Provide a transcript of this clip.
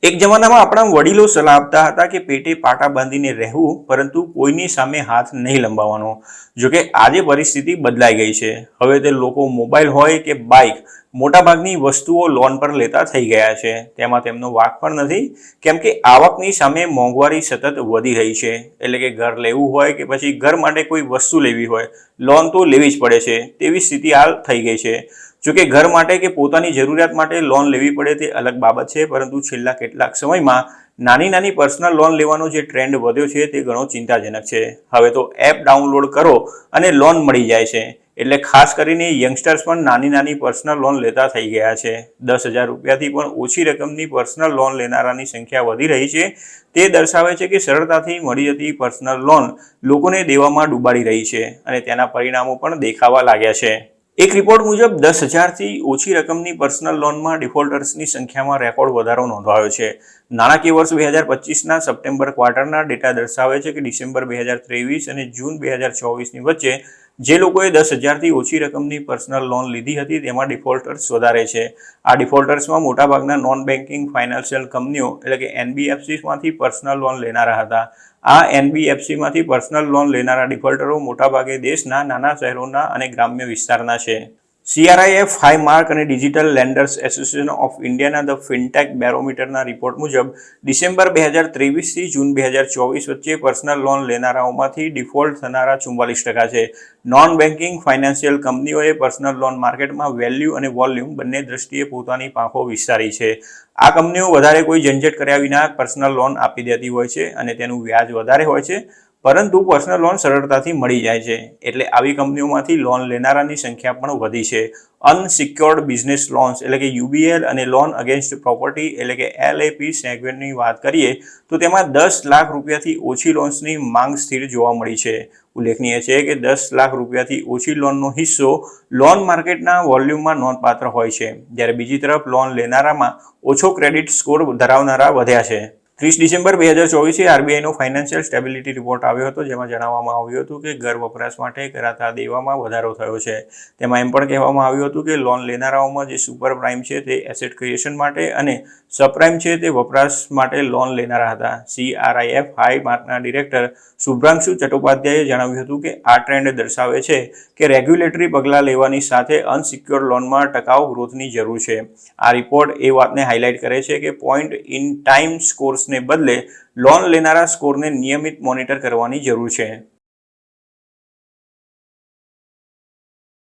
એક જમાનામાં આપણા વડીલો સલાહ આપતા હતા કે પેટે પાટા બાંધીને રહેવું, પરંતુ કોઈની સામે હાથ નહીં લંબાવવાનો. જોકે આજે પરિસ્થિતિ બદલાઈ ગઈ છે. હવે તે લોકો મોબાઈલ હોય કે બાઇક, મોટાભાગની વસ્તુઓ લોન પર લેતા થઈ ગયા છે. તેમાં તેમનો વાંક પણ નથી, કેમ કે આવકની સામે મોંઘવારી સતત વધી રહી છે. એટલે કે ઘર લેવું હોય કે પછી ઘર માટે કોઈ વસ્તુ લેવી હોય, લોન તો લેવી જ પડે છે. તેવી સ્થિતિ હાલ થઈ ગઈ છે. જોકે ઘર માટે કે પોતાની જરૂરિયાત માટે લોન લેવી પડે તે અલગ બાબત છે, પરંતુ છેલ્લા કેટલાક સમયમાં નાની નાની પર્સનલ લોન લેવાનો જે ટ્રેન્ડ વધ્યો છે તે ઘણો ચિંતાજનક છે. હવે તો એપ ડાઉનલોડ કરો અને લોન મળી જાય છે. એટલે ખાસ કરીને યંગસ્ટર્સ પણ નાની નાની પર્સનલ લોન લેતા થઈ ગયા છે. 10,000 રૂપિયાથી પણ ઓછી રકમની પર્સનલ લોન લેનારાની સંખ્યા વધી રહી છે. તે દર્શાવે છે કે સરળતાથી મળી જતી પર્સનલ લોન લોકોને દેવામાં ડૂબાડી રહી છે અને તેના પરિણામો પણ દેખાવા લાગ્યા છે. એક રિપોર્ટ મુજબ 10,000થી ઓછી રકમની પર્સનલ લોનમાં ડિફોલ્ટર્સની સંખ્યામાં રેકોર્ડ વધારો નોંધાયો છે. નાણાકીય વર્ષ 2025ના સપ્ટેમ્બર ક્વાર્ટરના ડેટા દર્શાવે છે કે ડિસેમ્બર 2023 અને જૂન 2024ની વચ્ચે જે લોકોએ 10,000થી ઓછી રકમની પર્સનલ લોન લીધી હતી તેમાં ડિફોલ્ટર્સ વધારે છે. આ ડિફોલ્ટર્સમાં મોટાભાગના નોન બેન્કિંગ ફાઇનાન્શિયલ કંપનીઓ એટલે કે NBFCsમાંથી પર્સનલ લોન લેનારા હતા. આ NBFCમાંથી પર્સનલ લોન લેનારા ડિફોલ્ટરો મોટાભાગે દેશના નાના શહેરોના અને ગ્રામ્ય વિસ્તારના છે. CRIF હાઈમાર્ક અને ડિજિટલ લેન્ડર્સ એસોસિએશન ઓફ ઇન્ડિયાના ધ ફિનટેક બેરોમીટરના રિપોર્ટ મુજબ ડિસેમ્બર 2023થી જૂન 2024 વચ્ચે પર્સનલ લોન લેનારાઓમાંથી ડિફોલ્ટ થનારા 44% છે. નોન બેન્કિંગ ફાઇનાન્શિયલ કંપનીઓએ પર્સનલ લોન માર્કેટમાં વેલ્યુ અને વોલ્યુમ બંને દ્રષ્ટિએ પોતાની પાંખો વિસ્તારી છે. આ કંપનીઓ વધારે કોઈ ઝંઝટ કર્યા વિના પર્સનલ લોન આપી દેતી હોય છે અને તેનું વ્યાજ વધારે હોય છે, પરંતુ પર્સનલ લોન સરળતાથી મળી જાય છે. એટલે આવી કંપનીઓમાંથી લોન લેનારાની સંખ્યા પણ વધી છે. અનસિક્યોર્ડ બિઝનેસ લોન્સ એટલે કે UBL અને લોન અગેન્સ્ટ પ્રોપર્ટી એટલે કે LAP સેગમેન્ટની વાત કરીએ તો તેમાં 10 લાખ રૂપિયાથી ઓછી લોન્સની માંગ સ્થિર જોવા મળી છે. ઉલ્લેખનીય છે કે 10 લાખ રૂપિયાથી ઓછી લોનનો હિસ્સો લોન માર્કેટના વોલ્યુમમાં નોંધપાત્ર હોય છે, જ્યારે બીજી તરફ લોન લેનારામાં ઓછો ક્રેડિટ સ્કોર ધરાવનારા વધ્યા છે. 30 ડિસેમ્બર 2024 RBIનો ફાઇનાન્શિયલ સ્ટેબિલિટી રિપોર્ટ આવ્યો હતો, જેમાં જણાવવામાં આવ્યું હતું કે ઘર વપરાશ માટે કરાતા દેવામાં વધારો થયો છે. તેમાં એમ પણ કહેવામાં આવ્યું હતું કે લોન લેનારાઓમાં જે સુપર પ્રાઇમ છે તે એસેટ ક્રિએશન માટે અને સબપ્રાઇમ છે તે વપરાશ માટે લોન લેનારા હતા. CRIF હાઈ માર્કના ડિરેક્ટર શુભ્રાંશુ ચટ્ટોપાધ્યાયે જણાવ્યું હતું કે આ ટ્રેન્ડ દર્શાવે છે કે રેગ્યુલેટરી પગલાં લેવાની સાથે અનસિક્યોર લોનમાં ટકાઉ ગ્રોથની જરૂર છે. આ રિપોર્ટ એ વાતને હાઇલાઇટ કરે છે કે પોઈન્ટ ઇન ટાઈમ સ્કોર્સને બદલે લોન લેનારા સ્કોરને નિયમિત મોનિટર કરવાની જરૂર છે.